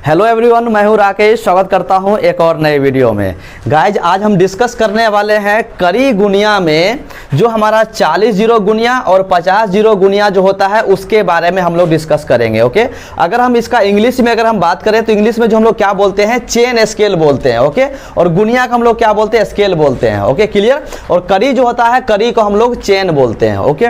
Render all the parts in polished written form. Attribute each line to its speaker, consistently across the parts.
Speaker 1: Hello everyone, मैं हूं राकेश। स्वागत करता हूं एक और नए वीडियो में। गाइज, आज हम डिस्कस करने वाले हैं करी गुनिया में जो हमारा 40 जीरो गुनिया और 50 जीरो गुनिया जो होता है उसके बारे में हम लोग डिस्कस करेंगे। ओके, अगर हम इसका इंग्लिश में अगर हम बात करें तो इंग्लिश में जो हम लोग क्या बोलते हैं, चेन स्केल बोलते हैं। ओके, और गुनिया का हम लोग क्या बोलते हैं, स्केल बोलते हैं। Okay, clear. और करी जो होता है, करी को हम लोग चेन बोलते हैं। ओके,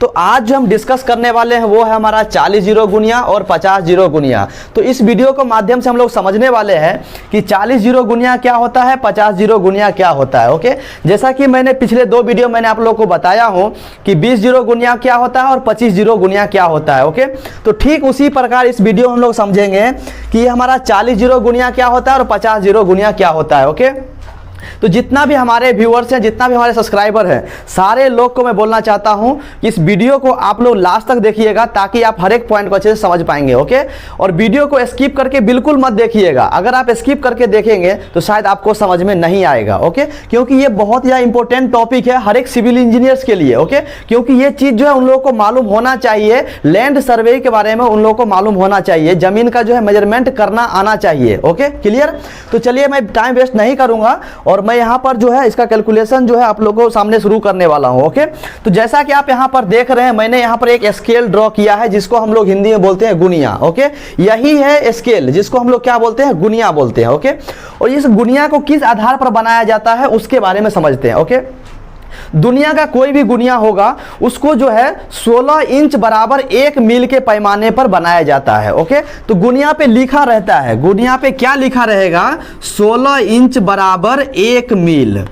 Speaker 1: तो आज जो हम डिस्कस करने वाले हैं वो है हमारा 40 जीरो गुनिया और 50 जीरो गुनिया। तो इस वीडियो को माध्यम से हम लोग समझने वाले हैं कि 40 जीरो गुनिया क्या होता है, 50 जीरो गुनिया क्या होता है। ओके, जैसा कि मैंने पिछले दो वीडियो मैंने आप लोगों को बताया हूं कि 20 जीरो गुनिया क्या होता है और 25 जीरो गुनिया क्या होता है। ओके, तो ठीक उसी प्रकार इस वीडियो में हम लोग समझेंगे कि हमारा 40 जीरो गुनिया क्या होता है और 50 जीरो गुनिया क्या होता है। ओके, तो जितना भी हमारे व्यूअर्स हैं, जितना भी हमारे सब्सक्राइबर हैं, सारे लोग को मैं बोलना चाहता हूं कि इस वीडियो को आप लोग लास्ट तक देखिएगा ताकि आप हर एक पॉइंट को अच्छे से समझ पाएंगे। ओके, और वीडियो को स्किप करके बिल्कुल मत देखिएगा। अगर आप स्किप करके देखेंगे तो शायद आपको समझ में नहीं आएगा। ओके, क्योंकि ये बहुत ही इंपॉर्टेंट टॉपिक है हर एक सिविल इंजीनियर्स के लिए। ओके, क्योंकि ये चीज़ जो है उन लोगों को मालूम होना चाहिए, लैंड सर्वे के बारे में उन लोगों को मालूम होना चाहिए, जमीन का जो है मेजरमेंट करना आना चाहिए। Okay, clear. तो चलिए, मैं टाइम वेस्ट नहीं करूंगा और मैं यहां पर जो है इसका कैलकुलेशन जो है आप लोगों को सामने शुरू करने वाला हूं। ओके, तो जैसा कि आप यहां पर देख रहे हैं, मैंने यहां पर एक स्केल ड्रॉ किया है जिसको हम लोग हिंदी में बोलते हैं गुनिया। ओके, यही है स्केल जिसको हम लोग क्या बोलते हैं, गुनिया बोलते हैं। ओके, और इस गुनिया को किस आधार पर बनाया जाता है उसके बारे में समझते हैं। ओके, दुनिया का कोई भी गुनिया होगा उसको जो है 16 इंच बराबर 1 मील के पैमाने पर बनाया जाता है। ओके, तो गुनिया पे लिखा रहता है, गुनिया पे क्या लिखा रहेगा, 16 इंच बराबर 1 मील।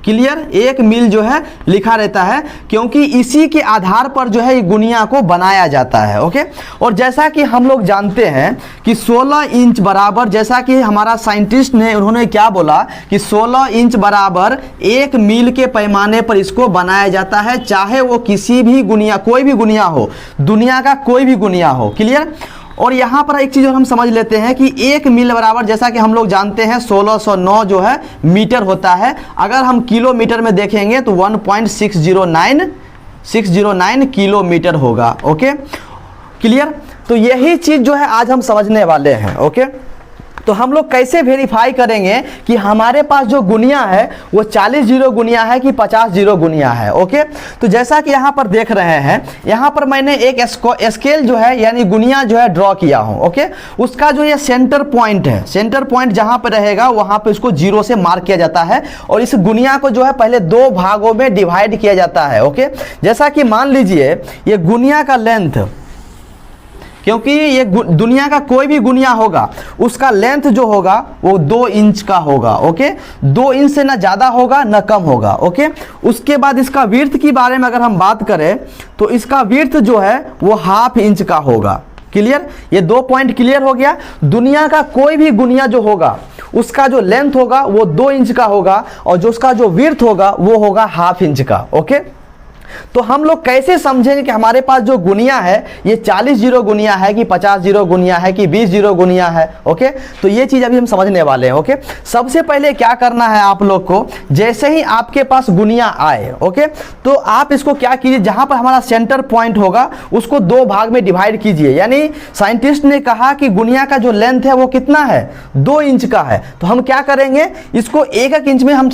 Speaker 1: क्लियर, 1 मील जो है लिखा रहता है क्योंकि इसी के आधार पर जो है गुनिया को बनाया जाता है। ओके, और जैसा कि हम लोग जानते हैं कि 16 इंच बराबर, जैसा कि हमारा साइंटिस्ट ने उन्होंने क्या बोला कि 16 इंच बराबर 1 मील के पैमाने पर इसको बनाया जाता है, चाहे वो किसी भी गुनिया, कोई भी गुनिया हो, दुनिया का कोई भी गुनिया हो। क्लियर। और यहाँ पर एक चीज़ और हम समझ लेते हैं कि 1 मील बराबर, जैसा कि हम लोग जानते हैं 1609 जो है मीटर होता है। अगर हम किलोमीटर में देखेंगे तो 1.609 किलोमीटर होगा। Okay, clear. तो यही चीज़ जो है आज हम समझने वाले हैं। ओके, तो हम लोग कैसे वेरीफाई करेंगे कि हमारे पास जो गुनिया है वो 40 जीरो गुनिया है कि 50 जीरो गुनिया है। ओके, तो जैसा कि यहाँ पर देख रहे हैं, यहाँ पर मैंने एक स्केल जो है यानी गुनिया जो है ड्रॉ किया हूँ। ओके, उसका जो ये सेंटर पॉइंट है, सेंटर पॉइंट जहाँ पर रहेगा वहाँ पे उसको जीरो से मार्क किया जाता है और इस गुनिया को जो है पहले 2 भागों में डिवाइड किया जाता है। ओके, जैसा कि मान लीजिए ये गुनिया का लेंथ, क्योंकि ये दुनिया का कोई भी गुनिया होगा उसका लेंथ जो होगा वो 2 इंच का होगा। ओके, 2 इंच से ना ज़्यादा होगा ना कम होगा। ओके, उसके बाद इसका विड्थ की बारे में अगर हम बात करें तो इसका विड्थ जो है वो 1/2 इंच का होगा। क्लियर, ये 2 पॉइंट क्लियर हो गया। दुनिया का कोई भी गुनिया जो होगा उसका जो लेंथ होगा वो 2 इंच का होगा और जो उसका जो विड्थ होगा वो होगा 1/2 इंच का। ओके, तो हम लोग कैसे समझेंगे कि हमारे पास जो गुनिया है ये 40 जीरो गुनिया है कि 50 जीरो गुनिया है कि 20 जीरो गुनिया है। ओके, तो ये चीज़ अभी हम समझने वाले हैं। ओके, सबसे पहले क्या करना है आप लोग को, जैसे ही आपके पास गुनिया आए, ओके, तो आप इसको क्या कीजिए, जहां पर हमारा सेंटर पॉइंट होगा उसको 2 भाग में डिवाइड कीजिए। यानी साइंटिस्ट ने कहा कि गुनिया का जो लेंथ है वो कितना है, 2 इंच का है, तो हम क्या करेंगे, इसको 1 इंच में हम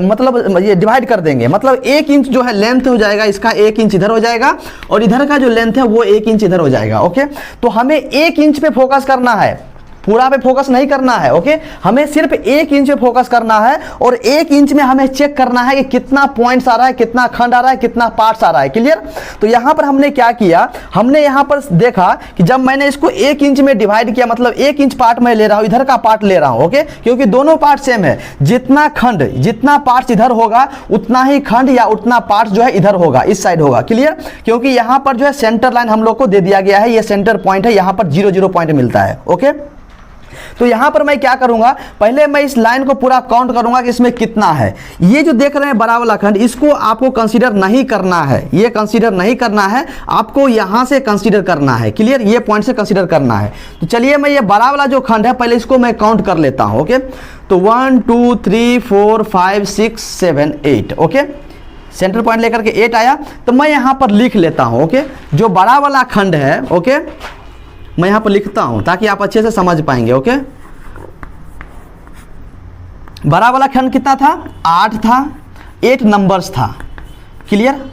Speaker 1: मतलब ये डिवाइड कर देंगे। मतलब 1 इंच जो है लेंथ हो जाएगा, इसका 1 इंच इधर हो जाएगा और इधर का जो लेंथ है वो 1 इंच इधर हो जाएगा। ओके, तो हमें 1 इंच पे फोकस करना है, पूरा पे फोकस नहीं करना है। ओके, हमें सिर्फ 1 इंच पे फोकस करना है और 1 इंच में हमें चेक करना है कि कितना पॉइंट्स आ रहा है, कितना खंड आ रहा है, कितना पार्ट्स आ रहा है। क्लियर। तो यहां पर हमने क्या किया, हमने यहां पर देखा कि जब मैंने इसको 1 इंच में डिवाइड किया, मतलब 1 इंच पार्ट मैं ले रहा हूं, इधर का पार्ट ले रहा हूं। ओके, क्योंकि दोनों पार्ट सेम है, जितना खंड, जितना पार्ट्स इधर होगा उतना ही खंड या उतना पार्ट जो है इधर होगा, इस साइड होगा। क्लियर, क्योंकि यहां पर जो है सेंटर लाइन हम लोग को दे दिया गया है, ये सेंटर पॉइंट है, यहां पर 0 पॉइंट मिलता है। ओके, तो यहां पर मैं क्या करूंगा, पहले मैं इस लाइन को पूरा काउंट करूंगा कि इसमें कितना है। ये जो देख रहे हैं बड़ा वाला खंड, इसको आपको कंसीडर नहीं करना है, ये कंसीडर नहीं करना है, आपको यहां से कंसीडर करना है। क्लियर, ये पॉइंट से कंसीडर करना है। तो चलिए, मैं ये बड़ा वाला जो खंड है पहले इसको मैं काउंट कर लेता हूं। ओके, तो 1 2 3 4 5 6 7 8। ओके, सेंटर पॉइंट लेकर के 8 आया, तो मैं यहां पर लिख लेता हूं। ओके, जो बड़ा वाला खंड है, ओके, मैं यहाँ पर लिखता हूँ ताकि आप अच्छे से समझ पाएंगे। ओके, बड़ा वाला खंड कितना था? 8 था, 8 नंबर्स था। क्लियर?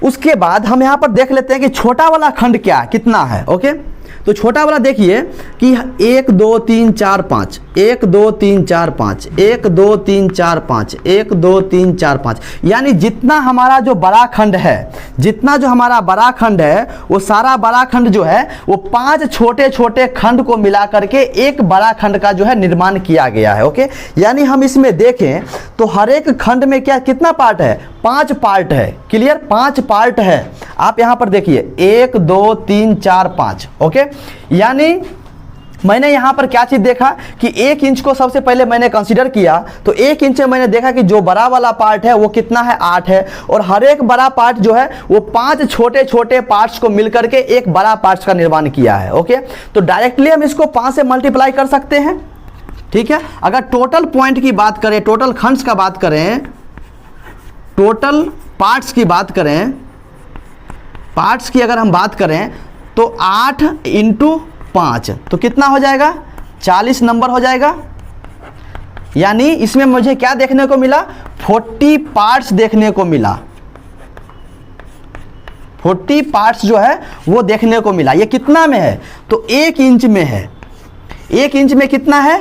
Speaker 1: उसके बाद हम यहाँ पर देख लेते हैं कि छोटा वाला खंड क्या कितना है। ओके, तो छोटा वाला देखिए कि 1 2 3 4 5, 1 2 3 4 5, 1 2 3 4 5, 1 2 3 4 5, यानी जितना हमारा जो बड़ा खंड है, जितना जो हमारा बड़ा खंड है, वो सारा बड़ा खंड जो है वो 5 छोटे छोटे खंड को मिला करके एक बड़ा खंड का जो है निर्माण किया गया है। ओके, यानी हम इसमें देखें तो हर एक खंड में क्या कितना पार्ट है? 5 पार्ट है। क्लियर? 5 पार्ट है। आप यहां पर देखिए 1 2 3 4 5। ओके, यानी मैंने यहां पर क्या चीज देखा कि 1 इंच को सबसे पहले मैंने कंसीडर किया, तो 1 इंच में मैंने देखा कि जो बड़ा वाला पार्ट है वो कितना है? 8 है, और हर एक बड़ा पार्ट जो है वो 5 छोटे छोटे पार्ट्स को मिलकर के एक बड़ा पार्ट्स का निर्माण किया है। ओके, तो डायरेक्टली हम इसको 5 से मल्टीप्लाई कर सकते हैं। ठीक है, अगर टोटल पॉइंट की बात करें, टोटल खंड्स का बात करें, टोटल पार्ट्स की बात करें, पार्ट्स की अगर हम बात करें तो 8 × 5 तो कितना हो जाएगा? 40 नंबर हो जाएगा। यानी इसमें मुझे क्या देखने को मिला? 40 पार्ट्स देखने को मिला। 40 पार्ट्स जो है वो देखने को मिला। ये कितना में है? तो 1 इंच में है। 1 इंच में कितना है?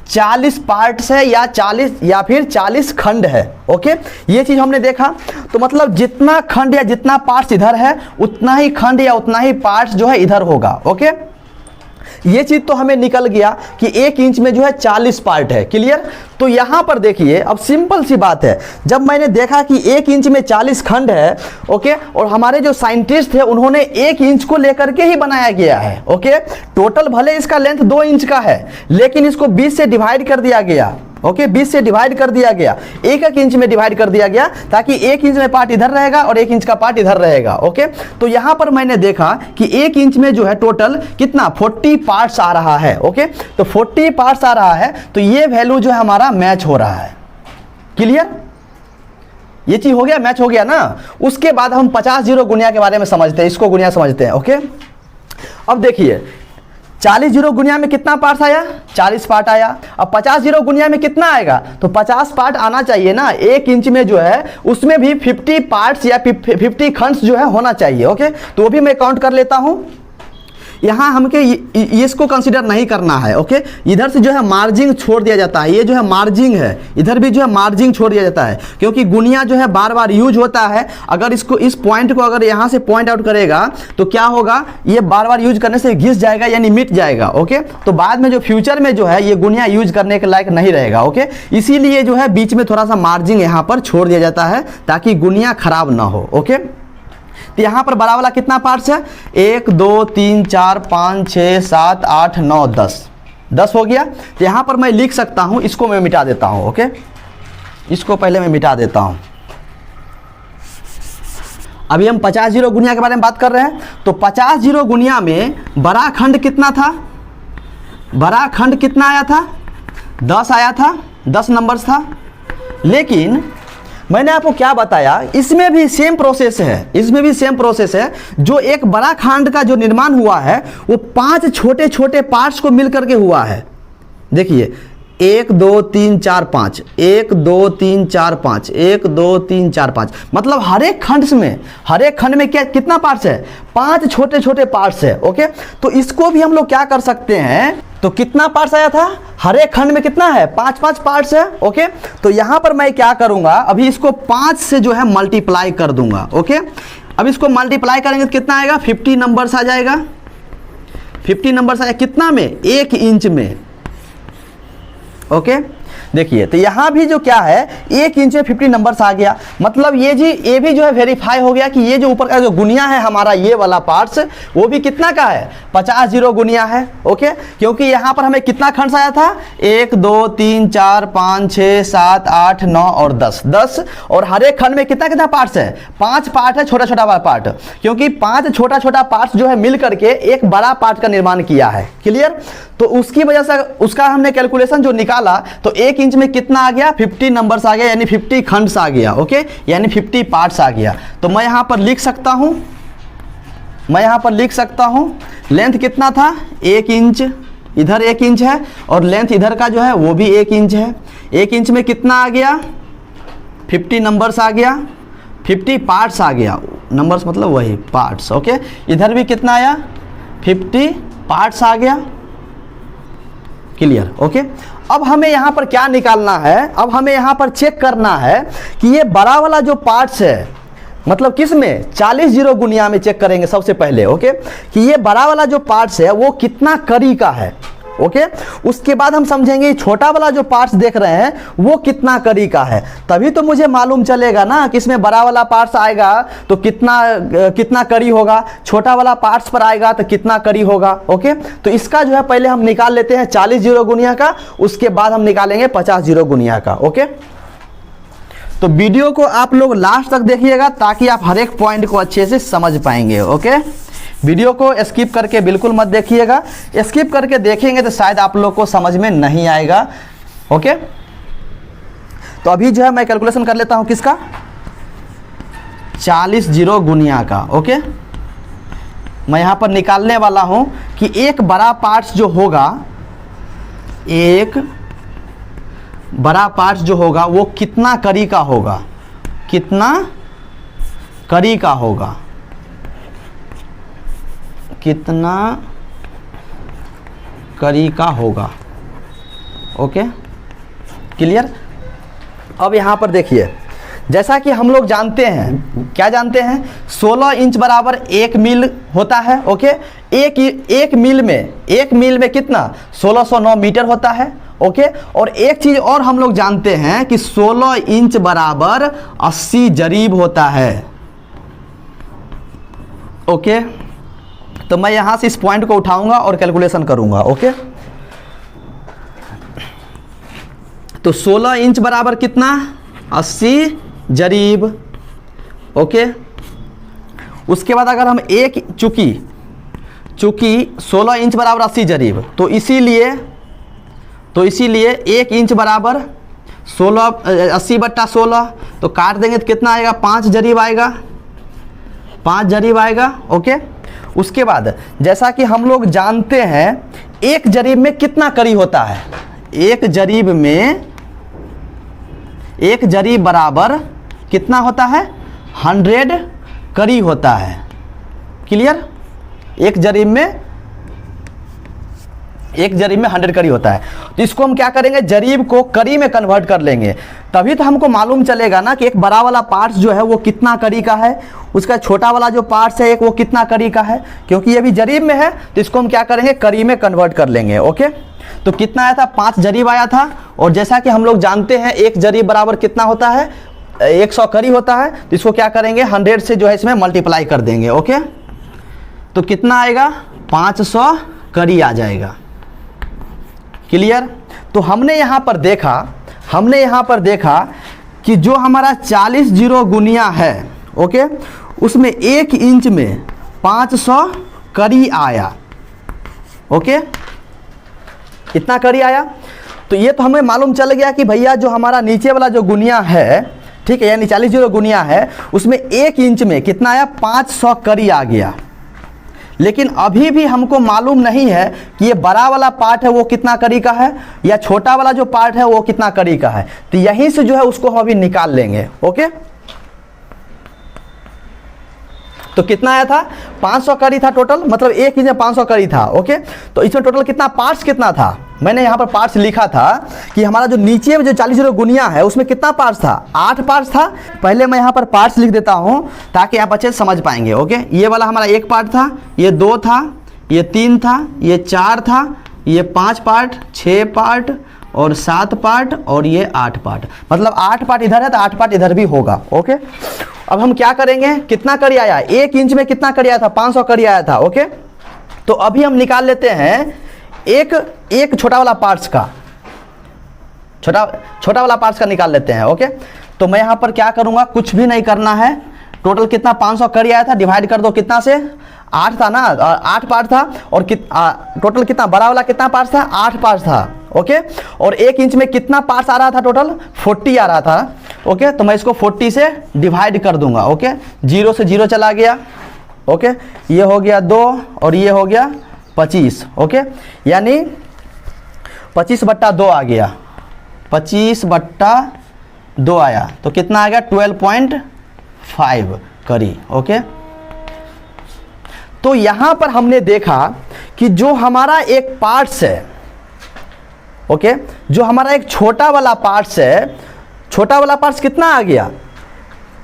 Speaker 1: 40 पार्ट्स है, या 40 या फिर 40 खंड है। ओके, ये चीज हमने देखा। तो मतलब जितना खंड या जितना पार्ट्स इधर है उतना ही खंड या उतना ही पार्ट्स जो है इधर होगा। ओके, ये चीज तो हमें निकल गया कि 1 इंच में जो है 40 पार्ट है। क्लियर? तो यहां पर देखिए, अब सिंपल सी बात है, जब मैंने देखा कि 1 इंच में 40 खंड है, ओके, और हमारे जो साइंटिस्ट थे उन्होंने 1 इंच को लेकर के ही बनाया गया है। ओके, टोटल भले इसका लेंथ 2 इंच का है, लेकिन इसको 20 से डिवाइड कर दिया गया। ओके, 20 से डिवाइड कर दिया गया, 1 इंच में डिवाइड कर दिया गया, ताकि 1 इंच में पार्ट इधर रहेगा और 1 इंच का पार्ट इधर रहेगा। ओके, तो यहां पर मैंने देखा कि 1 इंच में जो है टोटल कितना 40 पार्ट्स आ रहा है। ओके, तो 40 पार्ट्स आ रहा है, तो ये वैल्यू जो है हमारा मैच हो रहा है। क्लियर? ये चीज हो गया, मैच हो गया ना। उसके बाद हम 50 जीरो गुणिया के बारे में समझते हैं, इसको गुणिया समझते हैं। ओके, अब देखिए 40 जीरो गुणिया में कितना पार्ट्स आया? 40 पार्ट आया। अब 50 जीरो गुणिया में कितना आएगा? तो 50 पार्ट आना चाहिए ना। 1 इंच में जो है उसमें भी 50 पार्ट्स या 50 खंड्स जो है होना चाहिए। ओके, तो वो भी मैं काउंट कर लेता हूं। यहाँ हमके इसको कंसीडर नहीं करना है। ओके, इधर से जो है मार्जिंग छोड़ दिया जाता है। ये जो है मार्जिंग है, इधर भी जो है मार्जिंग छोड़ दिया जाता है, क्योंकि गुणिया जो है बार बार यूज होता है। अगर इसको इस पॉइंट को अगर यहाँ से पॉइंट आउट करेगा तो क्या होगा? ये बार बार यूज करने से घिस जाएगा, यानी मिट जाएगा। ओके, तो बाद में जो फ्यूचर में जो है ये गुणिया यूज करने के लायक नहीं रहेगा। ओके, इसीलिए जो है बीच में थोड़ा सा मार्जिंग यहाँ पर छोड़ दिया जाता है ताकि गुणिया खराब ना हो। ओके, तो यहां पर बड़ा वाला कितना पार्ट्स है? 1 2 3 4 5 6 7 8 9 10 हो गया। तो यहां पर मैं लिख सकता हूं, इसको मैं मिटा देता हूं। ओके, इसको पहले मैं मिटा देता हूं। अभी हम 50 जीरो गुणिया के बारे में बात कर रहे हैं। तो 50 जीरो गुणिया में बड़ा खंड कितना था? बड़ा खंड कितना आया था? 10 आया था, 10 नंबर्स था। लेकिन मैंने आपको क्या बताया, इसमें भी सेम प्रोसेस है, इसमें भी सेम प्रोसेस है। जो एक बड़ा खंड का जो निर्माण हुआ है वो 5 छोटे छोटे पार्ट्स को मिलकर के हुआ है। देखिए 1 2 3 4 5, 1 2 3 4 5, 1 2 3 4 5, मतलब हर एक खंड में क्या कितना पार्ट्स है? 5 छोटे छोटे पार्ट्स है। ओके, तो इसको भी हम लोग क्या कर सकते हैं, तो कितना पार्ट्स आया था? हर एक खंड में कितना है? 5 पार्ट्स है। ओके, तो यहां पर मैं क्या करूंगा, अभी इसको 5 से जो है मल्टीप्लाई कर दूंगा। ओके, अब इसको मल्टीप्लाई करेंगे तो कितना आएगा? 50 नंबर्स आ जाएगा। 50 नंबर्स आएगा कितना में? 1 इंच में। ओके, देखिए तो यहाँ भी जो क्या है 1 इंच में 50 नंबर्स आ गया। मतलब ये भी जो है वेरीफाई हो गया कि ये जो ऊपर का जो गुनिया है हमारा ये वाला पार्ट्स वो भी कितना का है? 50 जीरो गुनिया है। ओके, क्योंकि यहाँ पर हमें कितना खंड्स आया था? 1 2 3 4 5 6 7 8 9 और 10 और हर एक खंड में कितना कितना पार्ट्स है? 5 पार्ट है, छोटा छोटा पार्ट, क्योंकि 5 छोटा छोटा पार्ट्स जो है मिल करके एक बड़ा पार्ट का निर्माण किया है। क्लियर? तो उसकी वजह से उसका हमने कैलकुलेशन जो निकाला तो 1 इंच में कितना आ गया? 50 नंबर्स आ गया, यानी 50 खंड्स आ गया। ओके, यानी 50 पार्ट्स आ गया। तो मैं यहां पर लिख सकता हूं मैं यहाँ पर लिख सकता हूँ लेंथ कितना था 1 इंच, इधर 1 इंच है और लेंथ इधर का जो है वो भी 1 इंच है। 1 इंच में कितना आ गया 50 नंबर्स आ गया, 50 पार्ट्स आ गया, नंबर्स मतलब वही पार्ट्स। ओके, इधर भी कितना आया 50 पार्ट्स आ गया। क्लियर। ओके, अब हमें यहाँ पर क्या निकालना है, अब हमें यहाँ पर चेक करना है कि ये बड़ा वाला जो पार्ट्स है, मतलब किस में 40 जीरो गुनिया में चेक करेंगे सबसे पहले। ओके, कि ये बड़ा वाला जो पार्ट्स है वो कितना कड़ी का है। ओके, उसके बाद हम समझेंगे छोटा वाला जो पार्ट्स देख रहे हैं वो कितना कड़ी का है, तभी तो मुझे मालूम चलेगा ना कि इसमें बड़ा वाला पार्ट्स आएगा तो कितना कड़ी होगा, छोटा वाला पार्ट्स पर आएगा तो कितना कड़ी होगा। ओके, तो इसका जो है पहले हम निकाल लेते हैं 40 जीरो गुनिया का, उसके बाद हम निकालेंगे 50 जीरो गुनिया का। ओके, तो वीडियो को आप लोग लास्ट तक देखिएगा ताकि आप हर एक पॉइंट को अच्छे से समझ पाएंगे। ओके, वीडियो को स्किप करके बिल्कुल मत देखिएगा, स्किप करके देखेंगे तो शायद आप लोग को समझ में नहीं आएगा। ओके, तो अभी जो है मैं कैलकुलेशन कर लेता हूं किसका 40 जीरो गुनिया का। ओके, मैं यहां पर निकालने वाला हूं कि एक बड़ा पार्ट्स जो होगा, एक बड़ा पार्ट्स जो होगा वो कितना कड़ी का होगा, कितना कड़ी का होगा, कितना कड़ी का होगा। Okay, clear. अब यहाँ पर देखिए, जैसा कि हम लोग जानते हैं, क्या जानते हैं 16 इंच बराबर 1 मील होता है। ओके, एक मील में कितना 1609 मीटर होता है। ओके, और एक चीज़ और हम लोग जानते हैं कि 16 इंच बराबर 80 जरीब होता है। ओके, तो मैं यहां से इस पॉइंट को उठाऊंगा और कैलकुलेशन करूंगा। ओके, तो 16 इंच बराबर कितना 80 जरीब। ओके, उसके बाद अगर हम चूंकि 16 इंच बराबर 80 जरीब, तो इसीलिए 1 इंच बराबर 80/16, तो काट देंगे तो कितना आएगा 5 जरीब आएगा, 5 जरीब आएगा। ओके, उसके बाद जैसा कि हम लोग जानते हैं एक जरीब में कितना कड़ी होता है, एक जरीब बराबर कितना होता है 100 कड़ी होता है। क्लियर। एक जरीब में 100 कड़ी होता है, तो इसको हम क्या करेंगे जरीब को कड़ी में कन्वर्ट कर लेंगे, तभी तो हमको मालूम चलेगा ना कि एक बड़ा वाला पार्ट्स जो है वो कितना कड़ी का है, उसका छोटा वाला जो पार्ट्स है एक वो कितना कड़ी का है। क्योंकि ये भी जरीब में है तो इसको हम क्या करेंगे कड़ी में कन्वर्ट कर लेंगे। ओके, तो कितना आया था 5 जरीब आया था, और जैसा कि हम लोग जानते हैं एक जरीब बराबर कितना होता है 100 कड़ी होता है, तो इसको क्या करेंगे 100 से जो है इसमें मल्टीप्लाई कर देंगे। ओके, तो कितना आएगा 500 कड़ी आ जाएगा। क्लियर। तो हमने यहाँ पर देखा कि जो हमारा 40 जीरो गुनिया है, ओके, उसमें 1 इंच में 500 कड़ी आया। ओके, इतना कड़ी आया, तो ये तो हमें मालूम चल गया कि भैया जो हमारा नीचे वाला जो गुनिया है, ठीक है, यानी 40 जीरो गुनिया है, उसमें 1 इंच में कितना आया 500 कड़ी आ गया। लेकिन अभी भी हमको मालूम नहीं है कि ये बड़ा वाला पार्ट है वो कितना कड़ी का है या छोटा वाला जो पार्ट है वो कितना कड़ी का है, तो यहीं से जो है उसको हम अभी निकाल लेंगे। ओके, तो कितना आया था 500 कड़ी था टोटल, मतलब 1 इंच में 500 कड़ी था। ओके, तो इसमें टोटल कितना पार्ट्स कितना था, मैंने यहाँ पर पार्ट्स लिखा था कि हमारा जो नीचे में जो 40 जीरो गुनिया है उसमें कितना पार्ट्स था 8 पार्ट्स था। पहले मैं यहाँ पर पार्ट्स लिख देता हूँ ताकि आप अच्छे से समझ पाएंगे। ओके, ये वाला हमारा 1 पार्ट था, ये 2 था, ये 3 था, ये 4 था, ये 5 पार्ट, 6 पार्ट और 7 पार्ट और ये 8 पार्ट, मतलब 8 पार्ट इधर है तो 8 पार्ट इधर भी होगा। ओके, अब हम क्या करेंगे, कितना कड़ी आया 1 इंच में कितना कड़ी आया था 500 कड़ी आया था। ओके, तो अभी हम निकाल लेते हैं एक छोटा वाला पार्ट्स का, छोटा वाला पार्ट्स का निकाल लेते हैं। ओके, तो मैं यहाँ पर क्या करूँगा, कुछ भी नहीं करना है, टोटल कितना 500 कड़ी आया था, डिवाइड कर दो कितना से 8 था ना, 8 पार्ट था, और टोटल कितना बड़ा वाला कितना पार्ट्स था 8 पार्ट्स था। ओके, और 1 इंच में कितना पार्ट्स आ रहा था टोटल 40 आ रहा था। ओके, तो मैं इसको 40 से डिवाइड कर दूंगा। ओके, 0 से 0 चला गया, ओके, ये हो गया 2 और ये हो गया 25। ओके, यानी 25/2 आ गया, 25/2 आया, तो कितना आ गया 12.5 करी। ओके, तो यहां पर हमने देखा कि जो हमारा एक पार्ट्स है, ओके, जो हमारा एक छोटा वाला पार्ट्स है, छोटा वाला पार्ट्स कितना आ गया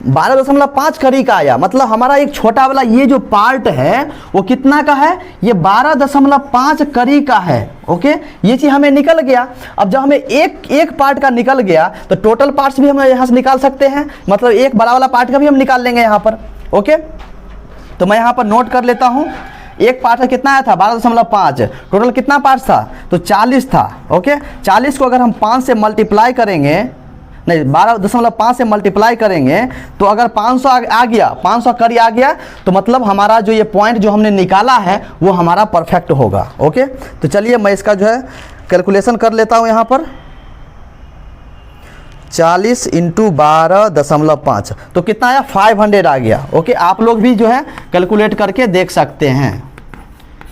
Speaker 1: 12.5 करी का आया। मतलब हमारा एक छोटा वाला ये जो पार्ट है वो कितना का है, ये 12.5 करी का है। ओके, ये चीज हमें निकल गया। अब जब हमें एक पार्ट का निकल गया तो टोटल पार्ट्स भी हम यहां से निकाल सकते हैं, मतलब एक बड़ा वाला पार्ट का भी हम निकाल लेंगे यहां पर। ओके, तो मैं यहां पर नोट कर लेता हूं, एक पार्ट का कितना आया था 12.5, टोटल कितना पार्ट था तो 40 था। ओके, 40 को अगर हम 5 से मल्टीप्लाई करेंगे, नहीं 12.5 से मल्टीप्लाई करेंगे तो अगर 500 आ गया, 500 करी आ गया, तो मतलब हमारा जो ये पॉइंट जो हमने निकाला है वो हमारा परफेक्ट होगा। ओके, तो चलिए मैं इसका जो है कैलकुलेशन कर लेता हूं यहाँ पर। 40 × 12.5 तो कितना आया 500 आ गया। ओके, आप लोग भी जो है कैलकुलेट करके देख सकते हैं।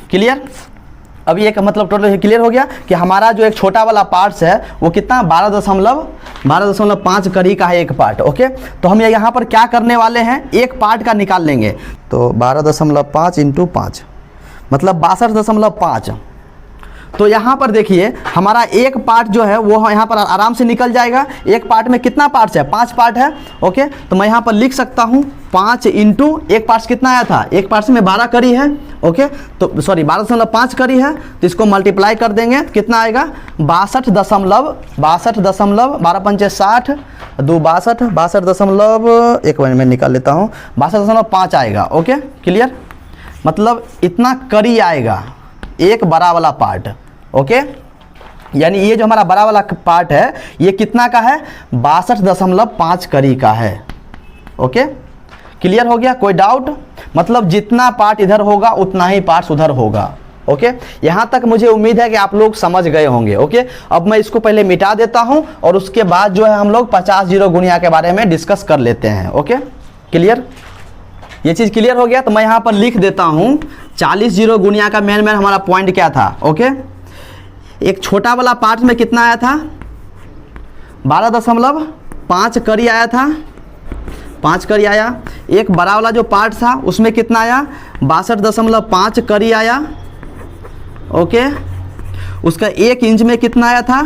Speaker 1: क्लियर, अभी एक मतलब टोटल क्लियर हो गया कि हमारा जो एक छोटा वाला पार्ट्स है वो कितना 12.5 करी का है एक पार्ट। ओके, तो हम यहाँ पर क्या करने वाले हैं, एक पार्ट का निकाल लेंगे। तो 12.5 × 5 मतलब 62.5। तो यहाँ पर देखिए हमारा एक पार्ट जो है वो यहाँ पर आराम से निकल जाएगा। एक पार्ट में कितना पार्ट्स है, 5 पार्ट है। ओके, तो मैं यहाँ पर लिख सकता हूँ 5 × एक पार्ट्स कितना आया था, एक पार्ट्स में 12 करी है। ओके, तो सॉरी 12.5 करी है, तो इसको मल्टीप्लाई कर देंगे तो कितना आएगा 62 दशमलव 12 पंचे 60, 2 62 एक मिनट में निकाल लेता हूँ, 62.5 आएगा। ओके, क्लियर, मतलब इतना करी आएगा एक बड़ा वाला पार्ट। ओके, यानी ये जो हमारा बड़ा वाला पार्ट है ये कितना का है 62.5 करी का है। ओके, क्लियर हो गया, कोई डाउट, मतलब जितना पार्ट इधर होगा उतना ही पार्ट्स उधर होगा। ओके, यहां तक मुझे उम्मीद है कि आप लोग समझ गए होंगे। ओके, अब मैं इसको पहले मिटा देता हूं और उसके बाद जो है हम लोग 50 जीरो गुणिया के बारे में डिस्कस कर लेते हैं। ओके, क्लियर, ये चीज़ क्लियर हो गया। तो मैं यहाँ पर लिख देता हूँ 40 जीरो गुणिया का मेन हमारा पॉइंट क्या था। ओके, एक छोटा वाला पार्ट में कितना आया था 12.5 करी आया था, 5 करी आया। एक बड़ा वाला जो पार्ट था उसमें कितना आया 62.5 करी आया। ओके, उसका 1 इंच में कितना आया था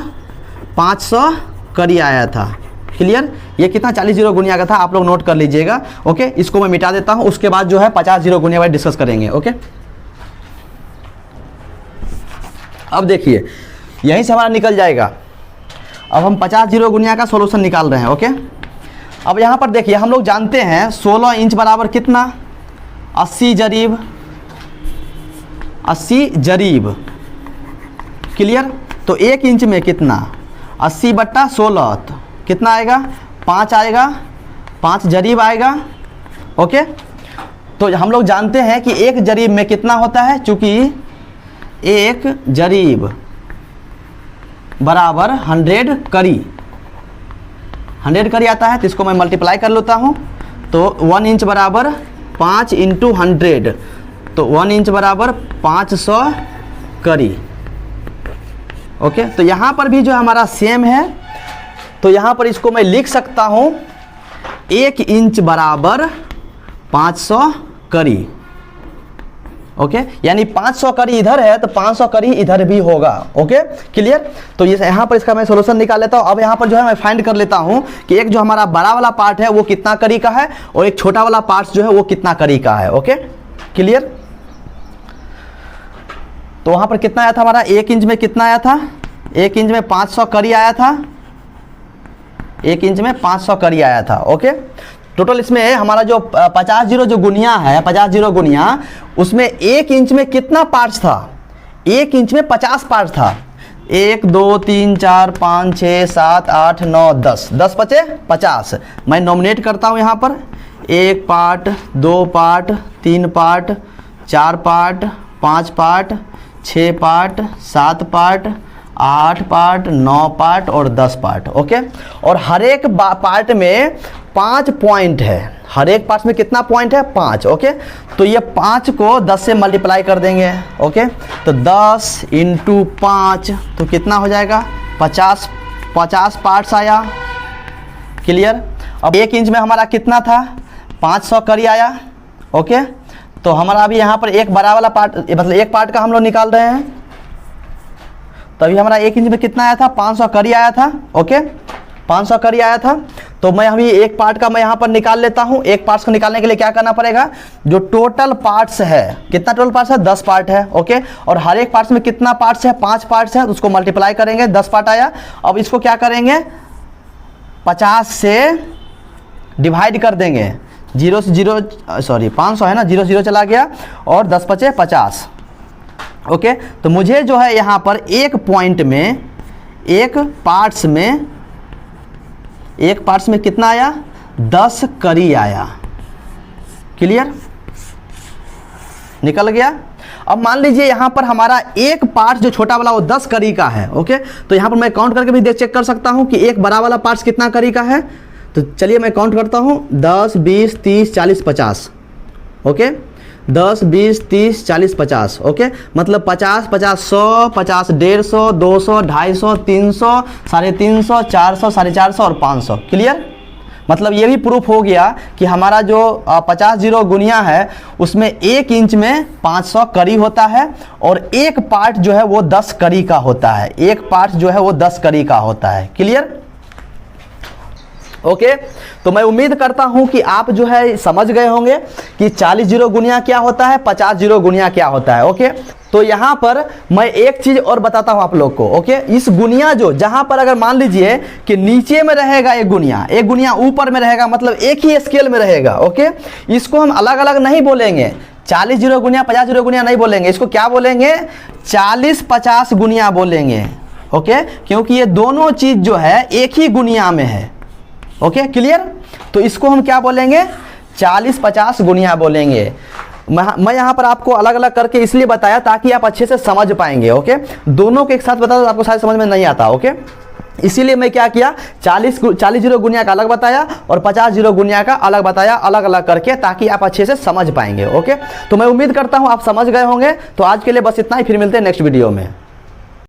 Speaker 1: 500 करी आया था। क्लियर, ये कितना 40 जीरो गुणिया का था, आप लोग नोट कर लीजिएगा। ओके, इसको मैं मिटा देता हूं, उसके बाद जो है 50 जीरो गुणिया वाले डिस्कस करेंगे। ओके, अब देखिए यहीं से हमारा निकल जाएगा। अब हम 50 जीरो गुणिया का सॉल्यूशन निकाल रहे हैं। ओके, अब यहां पर देखिए हम लोग जानते हैं 16 इंच बराबर कितना 80 जरीब। क्लियर, तो 1 इंच में कितना 80/16 कितना आएगा 5 आएगा, 5 जरीब आएगा। ओके, तो हम लोग जानते हैं कि एक जरीब में कितना होता है, चूंकि एक जरीब बराबर 100 करी, 100 करी आता है, तो इसको मैं मल्टीप्लाई कर लेता हूँ। तो 1 इंच बराबर 5 × 100, तो 1 इंच बराबर 500 करी। ओके, तो यहाँ पर भी जो हमारा सेम है, तो यहाँ पर इसको मैं लिख सकता हूँ 1 इंच बराबर 500 करी। ओके, यानी 500 करी इधर है तो 500 करी इधर भी होगा। ओके, क्लियर, तो ये यहाँ पर इसका मैं सॉल्यूशन निकाल लेता हूँ। अब यहाँ पर जो है मैं फाइंड कर लेता हूँ कि एक जो हमारा बड़ा वाला पार्ट है वो कितना करी का है और एक छोटा वाला पार्ट जो है वो कितना करी का है। ओके, क्लियर, तो वहाँ पर कितना आया था हमारा 1 इंच में कितना आया था, 1 इंच में 500 करी आया था, 1 इंच में 500 करी आया था। ओके, टोटल इसमें हमारा जो 50 जीरो जो गुणिया है, 50 जीरो गुणिया, उसमें 1 इंच में कितना पार्ट्स था, 1 इंच में 50 पार्ट था। 1 2 3 4 5 6 7 8 9 10, 10 बचे 50। मैं नॉमिनेट करता हूँ यहाँ पर 1 part, 2 part, 3 part, 4 part, 5 part, 6 part, 7 part, 8 part, 9 part और 10 पार्ट। ओके, और हर एक पार्ट में 5 पॉइंट है। हर एक पार्ट में कितना पॉइंट है? 5। ओके, तो ये 5 को 10 से मल्टीप्लाई कर देंगे। ओके, तो 10 × 5 तो कितना हो जाएगा? 50 पार्ट्स आया। क्लियर? अब 1 इंच में हमारा कितना था? 500 करी आया। ओके, तो हमारा अभी यहाँ पर एक बड़ा वाला पार्ट, मतलब एक पार्ट का हम लोग निकाल रहे हैं। तो अभी हमारा 1 इंच में कितना आया था? 500 करी आया था। ओके, 500 करी आया था। तो मैं अभी एक पार्ट का मैं यहाँ पर निकाल लेता हूँ। एक पार्ट्स को निकालने के लिए क्या करना पड़ेगा? जो टोटल पार्ट्स है, कितना टोटल पार्ट्स है? 10 पार्ट है। ओके, और हर एक पार्ट्स में कितना पार्ट्स है? 5 पार्ट्स है। तो उसको मल्टीप्लाई करेंगे, 10 पार्ट आया। अब इसको क्या करेंगे? 50 से डिवाइड कर देंगे। 0 से 0, सॉरी 500 है ना, 0 0 चला गया और 10 × 5 = 50। ओके, तो मुझे जो है यहाँ पर एक पॉइंट में, एक पार्ट्स में कितना आया? 10 करी आया। क्लियर? निकल गया। अब मान लीजिए यहाँ पर हमारा एक पार्ट जो छोटा वाला वो 10 करी का है। ओके, तो यहाँ पर मैं काउंट करके भी चेक कर सकता हूँ कि एक बड़ा वाला पार्ट्स कितना करी का है। तो चलिए मैं काउंट करता हूँ, 10 20 30 40 50। ओके, 10 20 30 40 50। ओके, मतलब 50 50 100 50 150 200 250 300 350 400 450 और 500। क्लियर? मतलब ये भी प्रूफ हो गया कि हमारा जो 50 जीरो गुनिया है उसमें 1 इंच में 500 करी होता है और एक पार्ट जो है वो 10 करी का होता है। एक पार्ट जो है वो 10 करी का होता है। क्लियर? ओके, तो मैं उम्मीद करता हूं कि आप जो है समझ गए होंगे कि 40 जीरो गुनिया क्या होता है, 50 जीरो गुनिया क्या होता है। ओके, तो यहां पर मैं एक चीज और बताता हूं आप लोग को। ओके, इस गुनिया जो जहां पर अगर मान लीजिए कि नीचे में रहेगा एक गुनिया ऊपर में रहेगा, मतलब एक ही स्केल में रहेगा। ओके, इसको हम अलग अलग नहीं बोलेंगे, 40 जीरो गुनिया 50 जीरो गुनिया नहीं बोलेंगे। इसको क्या बोलेंगे? 40 50 गुनिया बोलेंगे। ओके, क्योंकि ये दोनों चीज जो है एक ही गुनिया में है। Okay, clear? तो इसको हम क्या बोलेंगे? 40 50 गुनिया बोलेंगे। मैं यहाँ पर आपको अलग अलग करके इसलिए बताया ताकि आप अच्छे से समझ पाएंगे। ओके, दोनों को एक साथ बता दो आपको शायद समझ में नहीं आता। ओके, इसीलिए मैं क्या किया, 40 जीरो गुनिया का अलग बताया और 50 जीरो गुनिया का अलग बताया, अलग अलग करके, ताकि आप अच्छे से समझ पाएंगे। ओके, तो मैं उम्मीद करता हूँ आप समझ गए होंगे। तो आज के लिए बस इतना ही, फिर मिलते हैं नेक्स्ट वीडियो में।